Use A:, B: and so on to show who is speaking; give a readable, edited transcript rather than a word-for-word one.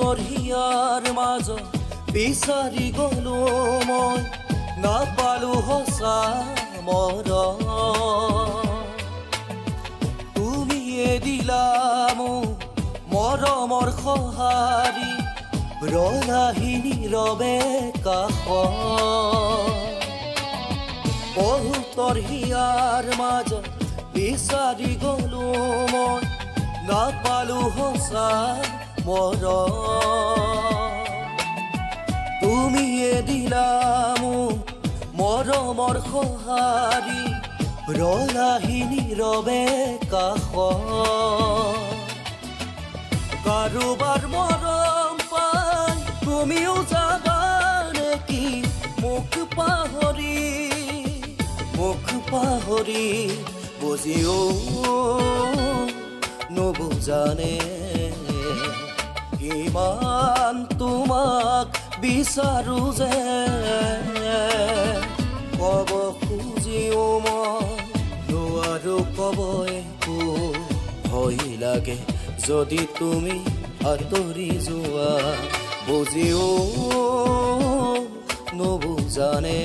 A: বহুতৰ হিয়াৰ মাজত বিচাৰি গলো মই নাপালো সঁচা মৰম তুমিয়ে দিলা মোক মৰমৰ সঁহাৰি ৰলাহি নীৰৱে কাষত বহুতৰ হিয়াৰ মাজত বিচাৰি গলো মই নাপালো সঁচা মৰম তুমিয়ে দিলা মোক মৰমৰ সঁহাৰি ৰলাহি নীৰৱে কাষত কাৰোবাৰ মৰম পাই তুমিও যাবা নেকি মোক পাহৰি বুজিও নুবুজানে কিমান তোমাক বিচাৰো যে কব খুজিও মই নোৱাৰো কব একো ভয় লাগে যদি তুমি আঁতৰি যোৱা বুজিও নুবুজানে